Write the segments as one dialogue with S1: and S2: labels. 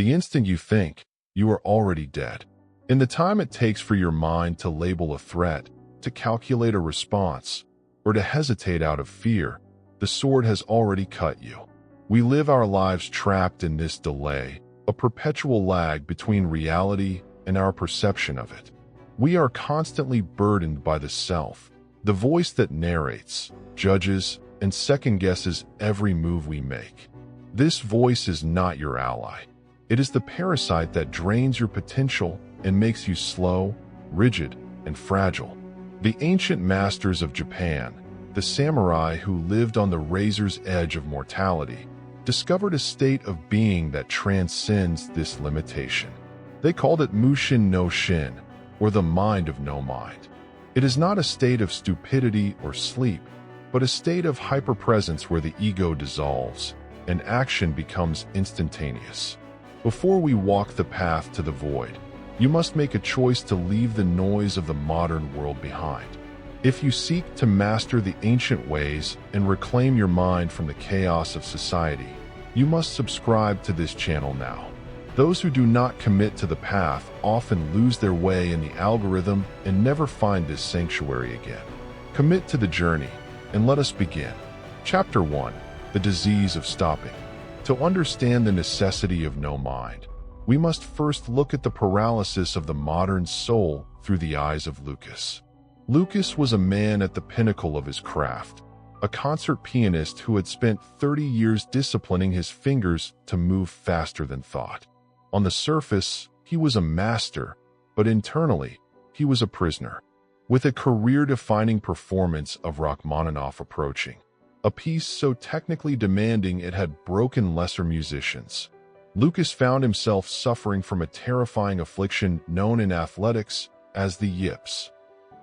S1: The instant you think, you are already dead. In the time it takes for your mind to label a threat, to calculate a response, or to hesitate out of fear, the sword has already cut you. We live our lives trapped in this delay, a perpetual lag between reality and our perception of it. We are constantly burdened by the self, the voice that narrates, judges, and second-guesses every move we make. This voice is not your ally. It is the parasite that drains your potential and makes you slow, rigid, and fragile. The ancient masters of Japan, the samurai who lived on the razor's edge of mortality, discovered a state of being that transcends this limitation. They called it Mushin no Shin, or the mind of no mind. It is not a state of stupidity or sleep, but a state of hyperpresence where the ego dissolves and action becomes instantaneous. Before we walk the path to the void, you must make a choice to leave the noise of the modern world behind. If you seek to master the ancient ways and reclaim your mind from the chaos of society, you must subscribe to this channel now. Those who do not commit to the path often lose their way in the algorithm and never find this sanctuary again. Commit to the journey, and let us begin. Chapter 1. The Disease of Stopping. To understand the necessity of no mind, we must first look at the paralysis of the modern soul through the eyes of Lucas. Lucas was a man at the pinnacle of his craft, a concert pianist who had spent 30 years disciplining his fingers to move faster than thought. On the surface, he was a master, but internally, he was a prisoner. With a career-defining performance of Rachmaninoff approaching, a piece so technically demanding it had broken lesser musicians, Lucas found himself suffering from a terrifying affliction known in athletics as the yips.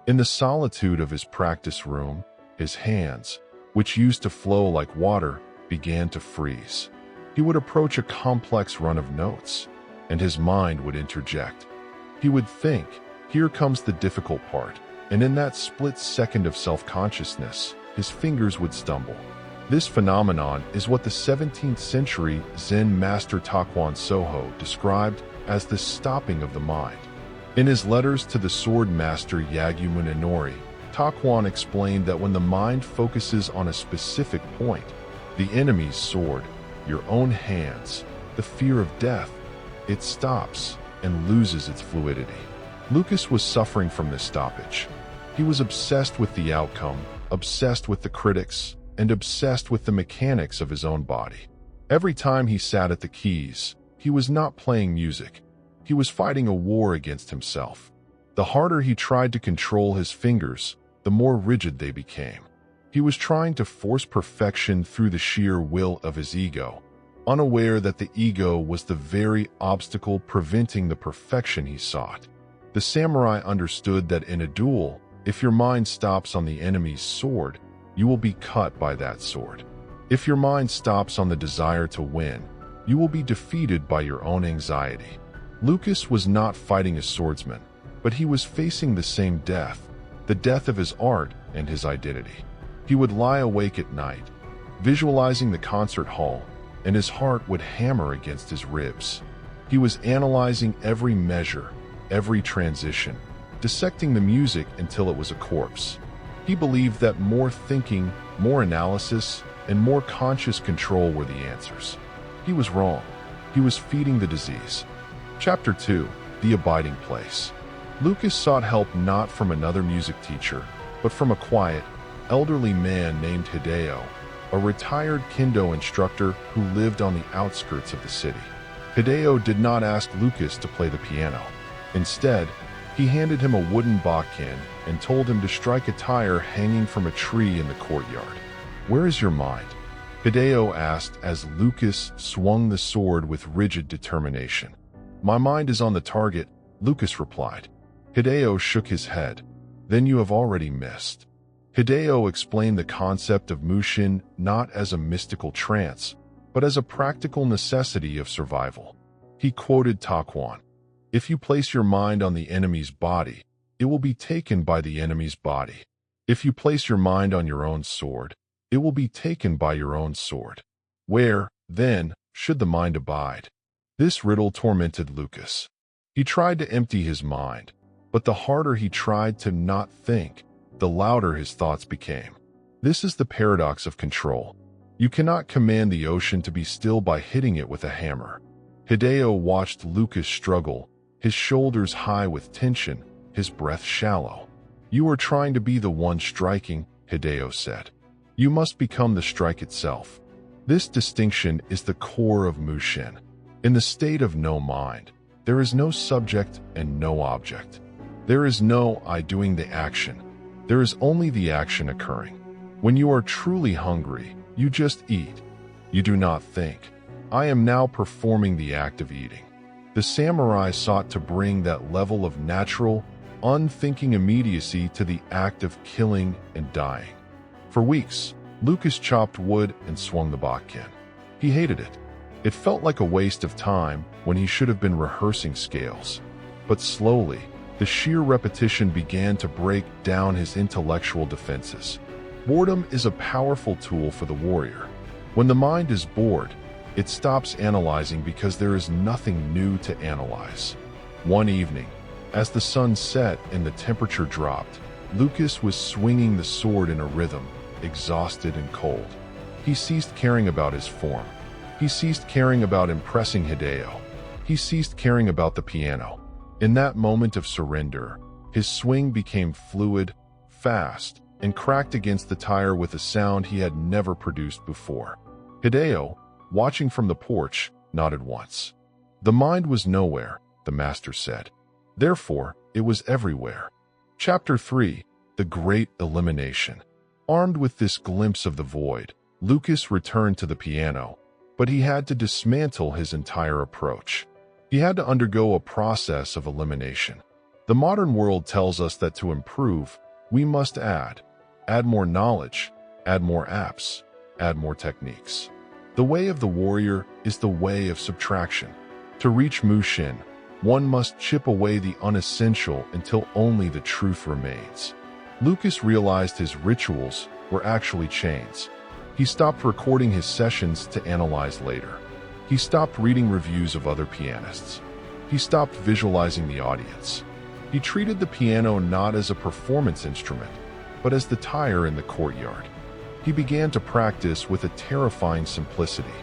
S1: In the solitude of his practice room, his hands, which used to flow like water, began to freeze. He would approach a complex run of notes, and his mind would interject. He would think, here comes the difficult part, and in that split second of self-consciousness, his fingers would stumble. This phenomenon is what the 17th century Zen master Takuan Soho described as the stopping of the mind. In his letters to the sword master Yagumin Inori, Takuan explained that when the mind focuses on a specific point, the enemy's sword, your own hands, the fear of death, it stops and loses its fluidity. Lucas was suffering from this stoppage. He was obsessed with the outcome, obsessed with the critics, and obsessed with the mechanics of his own body. Every time he sat at the keys, he was not playing music. He was fighting a war against himself. The harder he tried to control his fingers, the more rigid they became. He was trying to force perfection through the sheer will of his ego, unaware that the ego was the very obstacle preventing the perfection he sought. The samurai understood that in a duel, if your mind stops on the enemy's sword, you will be cut by that sword. If your mind stops on the desire to win, you will be defeated by your own anxiety. Lucas was not fighting a swordsman, but he was facing the same death, the death of his art and his identity. He would lie awake at night, visualizing the concert hall, and his heart would hammer against his ribs. He was analyzing every measure, every transition, dissecting the music until it was a corpse. He believed that more thinking, more analysis, and more conscious control were the answers. He was wrong. He was feeding the disease. Chapter 2. The Abiding Place. Lucas sought help not from another music teacher, but from a quiet, elderly man named Hideo, a retired kendo instructor who lived on the outskirts of the city. Hideo did not ask Lucas to play the piano. Instead, he handed him a wooden bakken and told him to strike a tire hanging from a tree in the courtyard. "Where is your mind?" Hideo asked as Lucas swung the sword with rigid determination. "My mind is on the target," Lucas replied. Hideo shook his head. "Then you have already missed." Hideo explained the concept of Mushin not as a mystical trance, but as a practical necessity of survival. He quoted Takuan, "If you place your mind on the enemy's body, it will be taken by the enemy's body. If you place your mind on your own sword, it will be taken by your own sword. Where, then, should the mind abide?" This riddle tormented Lucas. He tried to empty his mind, but the harder he tried to not think, the louder his thoughts became. This is the paradox of control. You cannot command the ocean to be still by hitting it with a hammer. Hideo watched Lucas struggle, his shoulders high with tension, his breath shallow. "You are trying to be the one striking," Hideo said. "You must become the strike itself." This distinction is the core of Mushin. In the state of no mind, there is no subject and no object. There is no I doing the action. There is only the action occurring. When you are truly hungry, you just eat. You do not think. I am now performing the act of eating. The samurai sought to bring that level of natural, unthinking immediacy to the act of killing and dying. For weeks, Lucas chopped wood and swung the bakkin. He hated it. It felt like a waste of time when he should have been rehearsing scales. But slowly, the sheer repetition began to break down his intellectual defenses. Boredom is a powerful tool for the warrior. When the mind is bored, it stops analyzing because there is nothing new to analyze. One evening, as the sun set and the temperature dropped, Lucas was swinging the sword in a rhythm, exhausted and cold. He ceased caring about his form. He ceased caring about impressing Hideo. He ceased caring about the piano. In that moment of surrender, his swing became fluid, fast, and cracked against the tire with a sound he had never produced before. Hideo, watching from the porch, nodded once. The mind was nowhere, the master said. Therefore, it was everywhere. Chapter 3, The Great Elimination. Armed with this glimpse of the void, Lucas returned to the piano, but he had to dismantle his entire approach. He had to undergo a process of elimination. The modern world tells us that to improve, we must add more knowledge, add more apps, add more techniques. The way of the warrior is the way of subtraction. To reach Mushin, one must chip away the unessential until only the truth remains. Lucas realized his rituals were actually chains. He stopped recording his sessions to analyze later. He stopped reading reviews of other pianists. He stopped visualizing the audience. He treated the piano not as a performance instrument, but as the tire in the courtyard. He began to practice with a terrifying simplicity.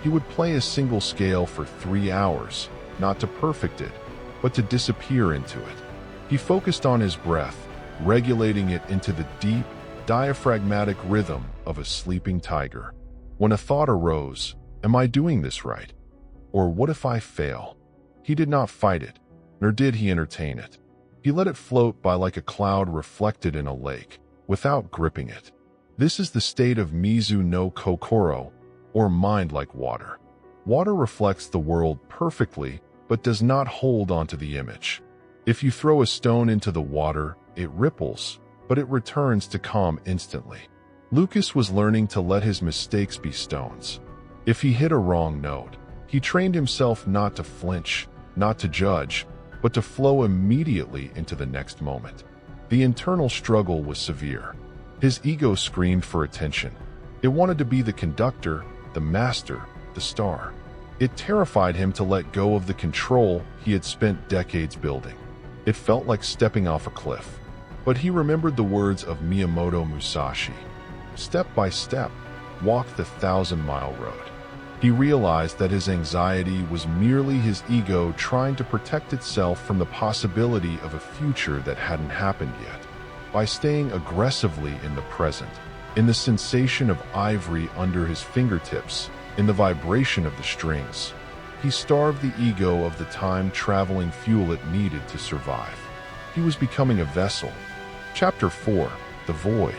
S1: He would play a single scale for 3 hours, not to perfect it, but to disappear into it. He focused on his breath, regulating it into the deep, diaphragmatic rhythm of a sleeping tiger. When a thought arose, am I doing this right? Or what if I fail? He did not fight it, nor did he entertain it. He let it float by like a cloud reflected in a lake, without gripping it. This is the state of Mizu no Kokoro, or mind like water. Water reflects the world perfectly, but does not hold onto the image. If you throw a stone into the water, it ripples, but it returns to calm instantly. Lucas was learning to let his mistakes be stones. If he hit a wrong note, he trained himself not to flinch, not to judge, but to flow immediately into the next moment. The internal struggle was severe. His ego screamed for attention. It wanted to be the conductor, the master, the star. It terrified him to let go of the control he had spent decades building. It felt like stepping off a cliff. But he remembered the words of Miyamoto Musashi. Step by step, walk the 1,000-mile road. He realized that his anxiety was merely his ego trying to protect itself from the possibility of a future that hadn't happened yet. By staying aggressively in the present, in the sensation of ivory under his fingertips, in the vibration of the strings, he starved the ego of the time-traveling fuel it needed to survive. He was becoming a vessel. Chapter 4, The Void.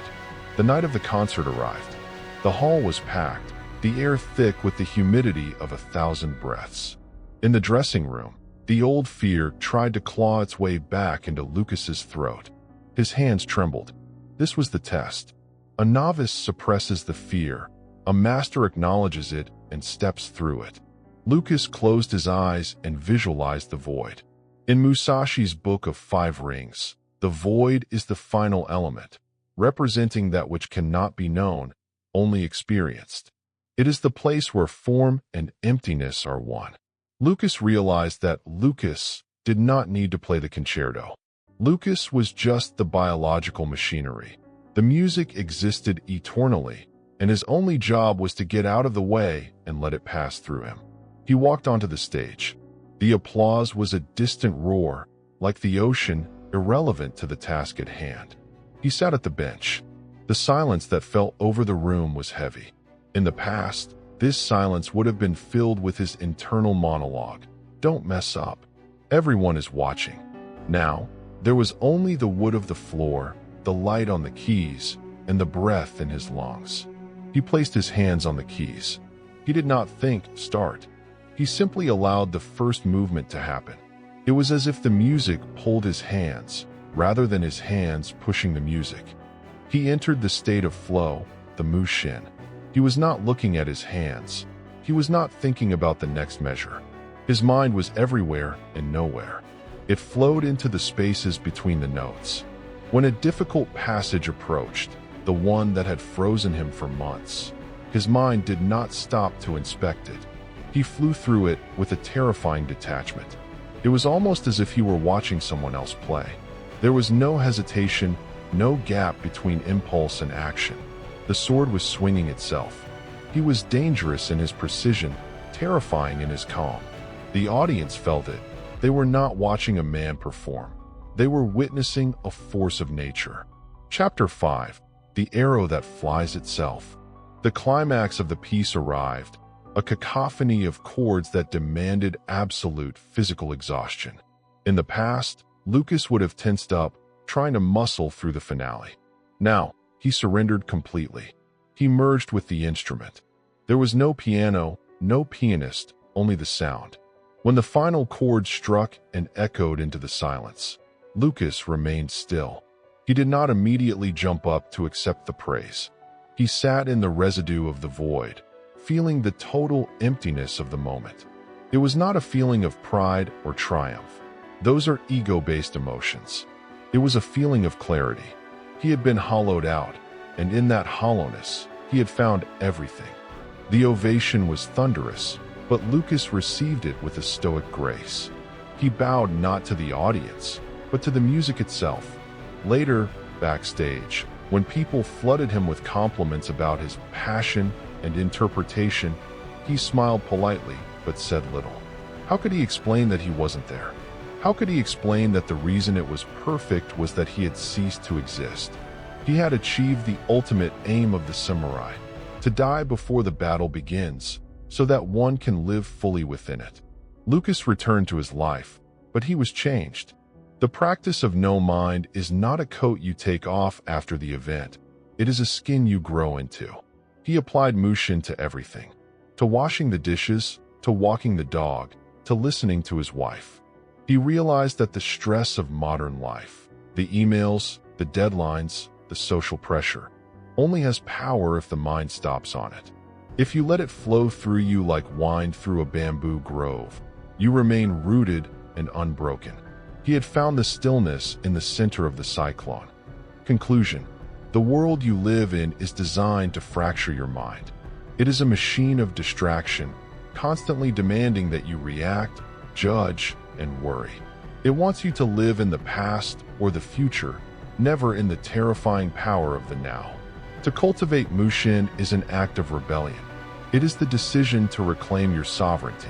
S1: The night of the concert arrived. The hall was packed, the air thick with the humidity of 1,000 breaths. In the dressing room, the old fear tried to claw its way back into Lucas's throat. His hands trembled. This was the test. A novice suppresses the fear. A master acknowledges it and steps through it. Lucas closed his eyes and visualized the void. In Musashi's Book of 5 Rings, the void is the final element, representing that which cannot be known, only experienced. It is the place where form and emptiness are one. Lucas realized that Lucas did not need to play the concerto. Lucas was just the biological machinery. The music existed eternally, and his only job was to get out of the way and let it pass through him. He walked onto the stage. The applause was a distant roar, like the ocean, irrelevant to the task at hand. He sat at the bench. The silence that fell over the room was heavy. In the past, this silence would have been filled with his internal monologue. Don't mess up. Everyone is watching. Now, there was only the wood of the floor, the light on the keys, and the breath in his lungs. He placed his hands on the keys. He did not think, start. He simply allowed the first movement to happen. It was as if the music pulled his hands, rather than his hands pushing the music. He entered the state of flow, the Mushin. He was not looking at his hands. He was not thinking about the next measure. His mind was everywhere and nowhere. It flowed into the spaces between the notes. When a difficult passage approached, the one that had frozen him for months, his mind did not stop to inspect it. He flew through it with a terrifying detachment. It was almost as if he were watching someone else play. There was no hesitation, no gap between impulse and action. The sword was swinging itself. He was dangerous in his precision, terrifying in his calm. The audience felt it. They were not watching a man perform. They were witnessing a force of nature. Chapter 5. The Arrow That Flies Itself. The climax of the piece arrived, a cacophony of chords that demanded absolute physical exhaustion. In the past, Lucas would have tensed up, trying to muscle through the finale. Now, he surrendered completely. He merged with the instrument. There was no piano, no pianist, only the sound. When the final chord struck and echoed into the silence, Lucas remained still. He did not immediately jump up to accept the praise. He sat in the residue of the void, feeling the total emptiness of the moment. It was not a feeling of pride or triumph. Those are ego-based emotions. It was a feeling of clarity. He had been hollowed out, and in that hollowness, he had found everything. The ovation was thunderous, but Lucas received it with a stoic grace. He bowed not to the audience, but to the music itself. Later, backstage, when people flooded him with compliments about his passion and interpretation, he smiled politely, but said little. How could he explain that he wasn't there? How could he explain that the reason it was perfect was that he had ceased to exist? He had achieved the ultimate aim of the samurai, to die before the battle begins, so that one can live fully within it. Lucas returned to his life, but he was changed. The practice of no mind is not a coat you take off after the event. It is a skin you grow into. He applied Mushin to everything. To washing the dishes, to walking the dog, to listening to his wife. He realized that the stress of modern life, the emails, the deadlines, the social pressure, only has power if the mind stops on it. If you let it flow through you like wine through a bamboo grove, you remain rooted and unbroken. He had found the stillness in the center of the cyclone. Conclusion: the world you live in is designed to fracture your mind. It is a machine of distraction, constantly demanding that you react, judge, and worry. It wants you to live in the past or the future, never in the terrifying power of the now. To cultivate Mushin is an act of rebellion. It is the decision to reclaim your sovereignty.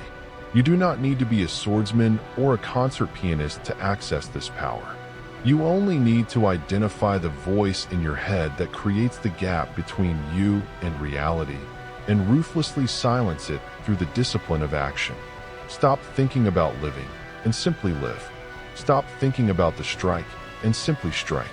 S1: You do not need to be a swordsman or a concert pianist to access this power. You only need to identify the voice in your head that creates the gap between you and reality, and ruthlessly silence it through the discipline of action. Stop thinking about living and simply live. Stop thinking about the strike and simply strike.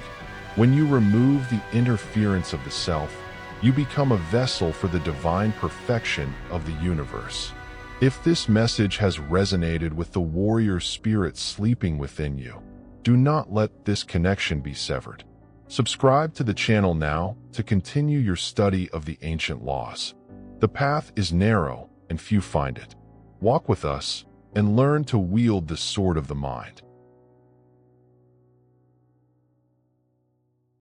S1: When you remove the interference of the self, you become a vessel for the divine perfection of the universe. If this message has resonated with the warrior spirit sleeping within you, do not let this connection be severed. Subscribe to the channel now to continue your study of the ancient laws. The path is narrow and few find it. Walk with us and learn to wield the sword of the mind.